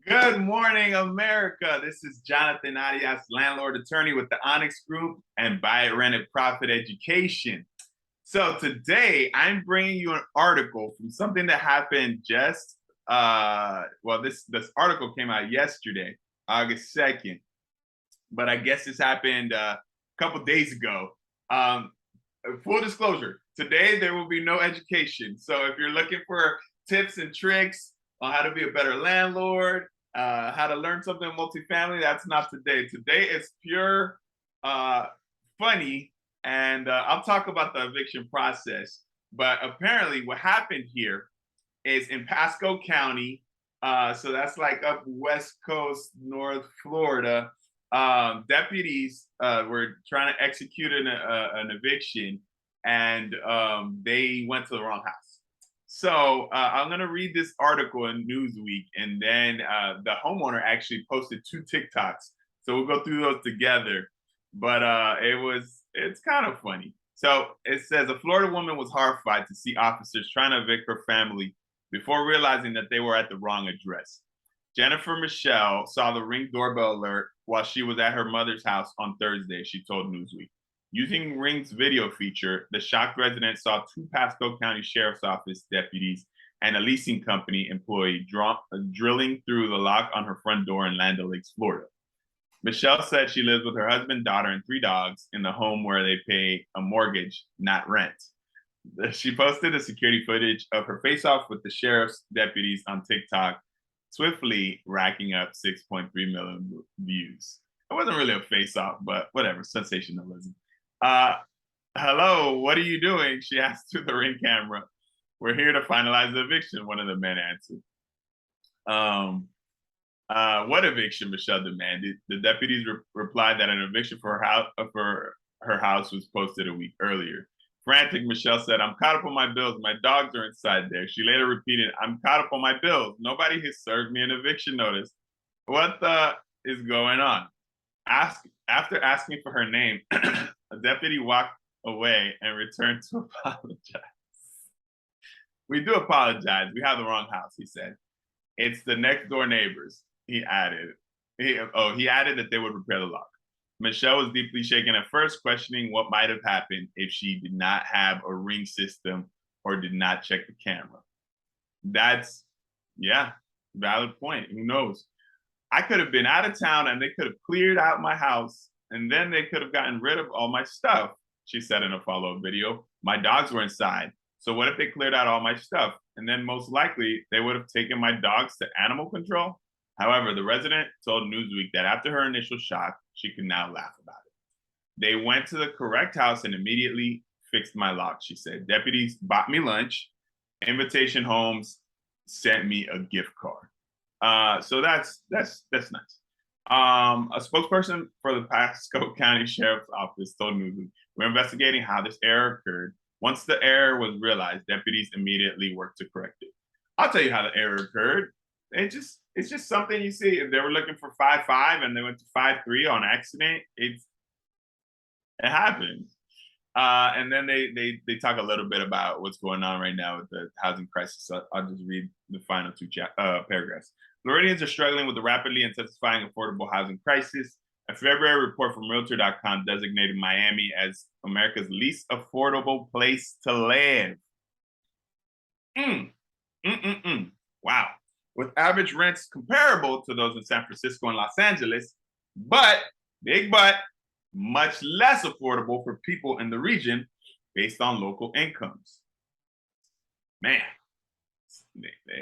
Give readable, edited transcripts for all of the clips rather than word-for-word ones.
Good morning, America. This is Jonathan Arias, landlord attorney with the Onyx Group and Buy It, Rent It, Profit Education. So today I'm bringing you an article from something that happened just, this article came out yesterday, August 2nd, but I guess this happened a couple days ago. Full disclosure, today there will be no education. So if you're looking for tips and tricks on how to be a better landlord, how to learn something in multifamily, that's not today. Today is pure funny, and I'll talk about the eviction process. But apparently, what happened here is in Pasco County, so that's like up West Coast, North Florida. Deputies were trying to execute an eviction, and they went to the wrong house. So I'm going to read this article in Newsweek, and then the homeowner actually posted 2 TikToks. So we'll go through those together. But it's kind of funny. So it says a Florida woman was horrified to see officers trying to evict her family before realizing that they were at the wrong address. Jennifer Michelle saw the Ring doorbell alert while she was at her mother's house on Thursday, she told Newsweek. Using Ring's video feature, the shocked resident saw 2 Pasco County Sheriff's Office deputies and a leasing company employee drilling through the lock on her front door in Land O'Lakes, Florida. Michelle said she lives with her husband, daughter, and 3 dogs in the home where they pay a mortgage, not rent. She posted a security footage of her face-off with the sheriff's deputies on TikTok, swiftly racking up 6.3 million views. It wasn't really a face-off, but whatever, sensationalism. Hello, what are you doing? She asked through the Ring camera. We're here to finalize the eviction, one of the men answered. What eviction? Michelle demanded. The deputies replied that an eviction for her house was posted a week earlier. Frantic, Michelle said, I'm caught up on my bills. My dogs are inside there. She later repeated, I'm caught up on my bills. Nobody has served me an eviction notice. What is going on? After asking for her name, a deputy walked away and returned to apologize. We do apologize. We have the wrong house, he said. It's the next door neighbors, he added. He added that they would repair the lock. Michelle was deeply shaken at first, questioning what might have happened if she did not have a Ring system or did not check the camera. That's, valid point. Who knows? I could have been out of town and they could have cleared out my house and then they could have gotten rid of all my stuff, she said in a follow-up video. My dogs were inside. So what if they cleared out all my stuff? And then most likely they would have taken my dogs to animal control. However, the resident told Newsweek that after her initial shock, she could now laugh about it. They went to the correct house and immediately fixed my lock, she said. Deputies bought me lunch. Invitation Homes sent me a gift card. So that's nice. A spokesperson for the Pasco County Sheriff's Office told Newsweek, we're investigating how this error occurred. Once the error was realized, deputies immediately worked to correct it. I'll tell you how the error occurred. It's just something you see. If they were looking for 5.5 and they went to 5.3 on accident, it happens. And then they talk a little bit about what's going on right now with the housing crisis. So I'll just read the final 2 paragraphs. Floridians are struggling with the rapidly intensifying affordable housing crisis. A February report from Realtor.com designated Miami as America's least affordable place to live. Wow. With average rents comparable to those in San Francisco and Los Angeles, but, big but, much less affordable for people in the region based on local incomes. Man,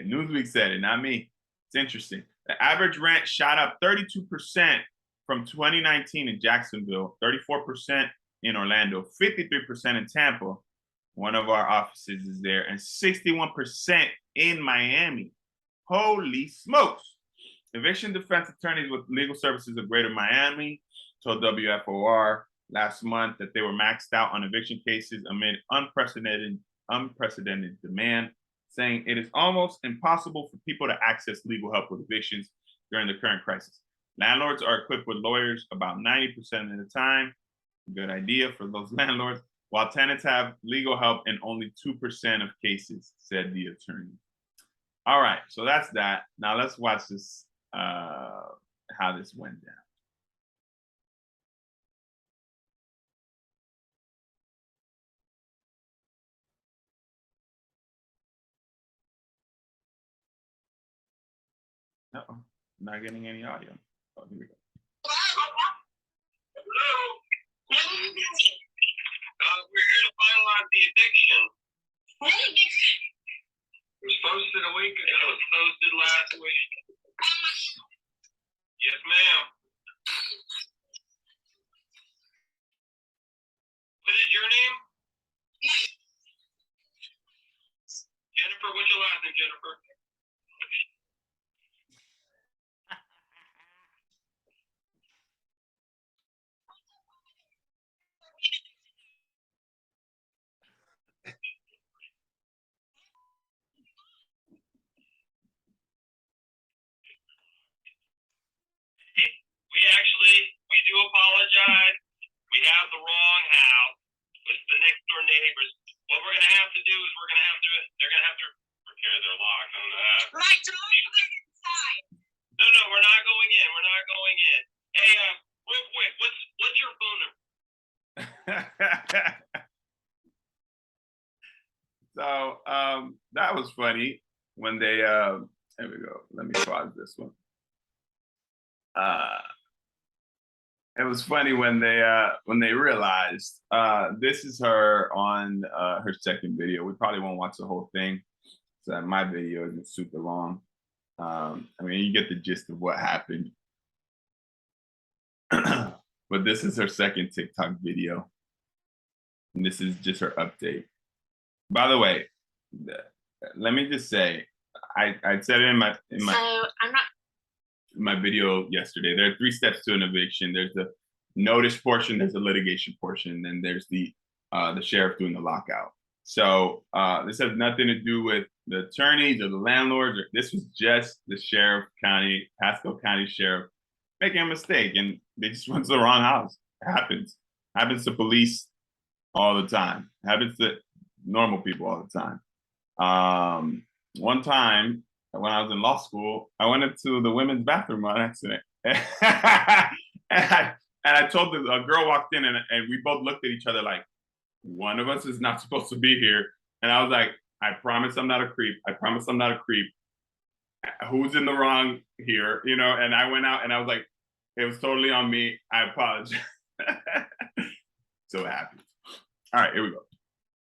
Newsweek said it, not me. It's interesting. The average rent shot up 32% from 2019 in Jacksonville, 34% in Orlando, 53% in Tampa. One of our offices is there, and 61% in Miami. Holy smokes. Eviction defense attorneys with legal services of Greater Miami told WFOR last month that they were maxed out on eviction cases amid unprecedented demand, saying it is almost impossible for people to access legal help with evictions during the current crisis. Landlords are equipped with lawyers about 90% of the time. Good idea for those landlords. While tenants have legal help in only 2% of cases, said the attorney. All right, so that's that. Now let's watch this how this went down. Uh-oh, not getting any audio. Oh, here we go. Hello. We're here to finalize the eviction. What eviction? It was posted a week ago. It was posted last week. Yes, ma'am. What is your name? Jennifer. What's your last name, Jennifer? We do apologize. We have the wrong house. It's the next door neighbors. What we're gonna have to do is they're gonna have to repair their lock on that. My dog is inside. No, we're not going in. We're not going in. Hey, real quick, what's your phone number? So that was funny when they there we go. Let me pause this one. It was funny when they realized this is her on her second video. We probably won't watch the whole thing. So my video isn't super long. I mean, you get the gist of what happened. But this is her second TikTok video. And this is just her update. By the way, let me just say, I said it in my So I'm not my video yesterday. There are 3 steps to an eviction. There's the notice portion, there's the litigation portion, and then there's the sheriff doing the lockout. So this has nothing to do with the attorneys or the landlords. This was just the Pasco County Sheriff making a mistake, and they just went to the wrong house. It happens. Happens to police all the time. Happens to normal people all the time. One time when I was in law school, I went into the women's bathroom on accident. And I told a girl walked in and we both looked at each other like, one of us is not supposed to be here. And I was like, I promise I'm not a creep. I promise I'm not a creep. Who's in the wrong here? You know, and I went out and I was like, it was totally on me. I apologize. So happy. All right, here we go.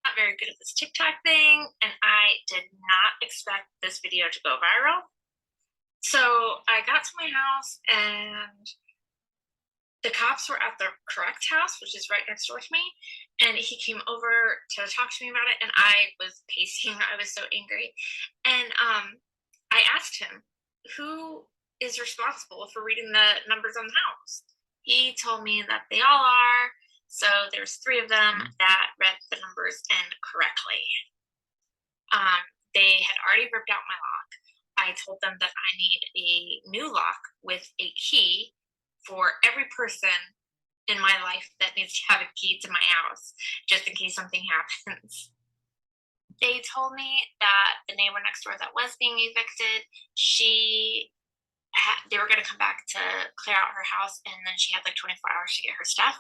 not very good at this TikTok thing, and I did not expect this video to go viral. So I got to my house and the cops were at the correct house, which is right next door to me. And he came over to talk to me about it. And I was pacing. I was so angry. And I asked him, who is responsible for reading the numbers on the house? He told me that they all are. So there's 3 of them that read the numbers incorrectly. They had already ripped out my lock. I told them that I need a new lock with a key for every person in my life that needs to have a key to my house, just in case something happens. They told me that the neighbor next door that was being evicted, they were going to come back to clear out her house, and then she had like 24 hours to get her stuff.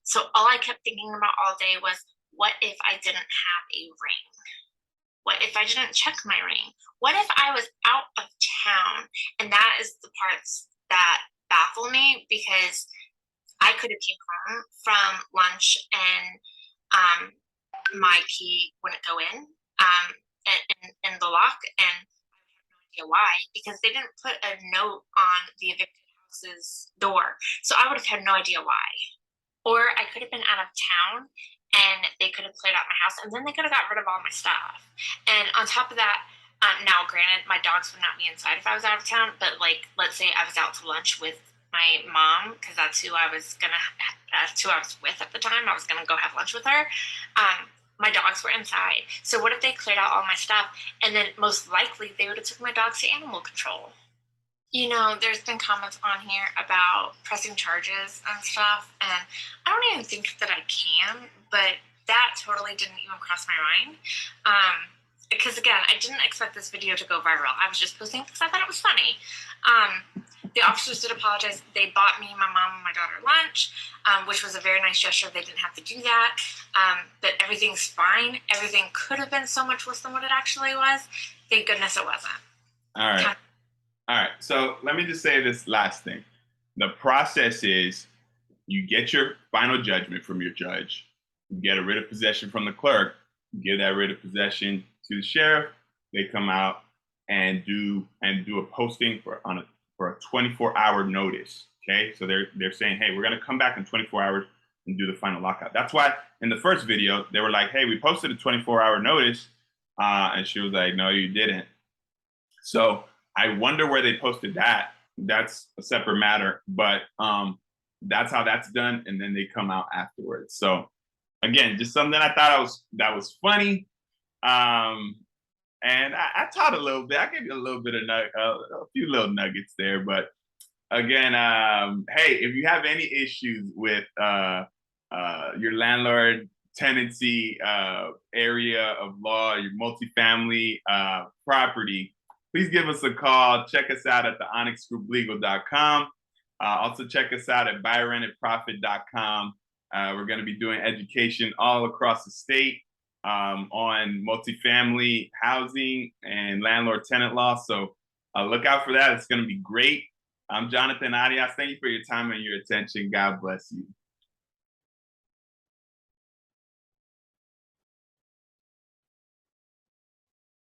So all I kept thinking about all day was, what if I didn't have a ring? What if I didn't check my ring? What if I was out of town? And that is the parts that baffle me, because I could have came home from lunch and my key wouldn't go in the lock, and I have no idea why, because they didn't put a note on the evicted house's door. So I would have had no idea why. Or I could have been out of town and they could have cleared out my house, and then they could have got rid of all my stuff. And on top of that, now granted, my dogs would not be inside if I was out of town, but like, let's say I was out to lunch with my mom, because that's who I was with at the time. I was gonna go have lunch with her. My dogs were inside. So what if they cleared out all my stuff, and then most likely they would have took my dogs to animal control? You know, there's been comments on here about pressing charges and stuff, and I don't even think that I can, but that totally didn't even cross my mind. because again, I didn't expect this video to go viral. I was just posting because I thought it was funny. The officers did apologize. They bought me, my mom, and my daughter lunch, which was a very nice gesture. They didn't have to do that. But everything's fine. Everything could have been so much worse than what it actually was. Thank goodness it wasn't. All right. All right. So let me just say this last thing. The process is you get your final judgment from your judge. You get a writ of possession from the clerk. You give that writ of possession to the sheriff. They come out and do a posting for a 24-hour notice. Okay, so they're saying, hey, we're gonna come back in 24 hours and do the final lockout. That's why in the first video they were like, hey, we posted a 24-hour notice, and she was like, no, you didn't. So I wonder where they posted that. That's a separate matter, but that's how that's done, and then they come out afterwards. So again, just something I thought that was funny. And I taught a little bit. I gave you a little bit of a few little nuggets there. But again, hey, if you have any issues with your landlord tenancy area of law, your multifamily property, please give us a call. Check us out at theonyxgrouplegal.com. Also check us out at buyrented.profit.com. We're going to be doing education all across the state on multifamily housing and landlord-tenant law. So look out for that. It's going to be great. I'm Jonathan Arias. Thank you for your time and your attention. God bless you.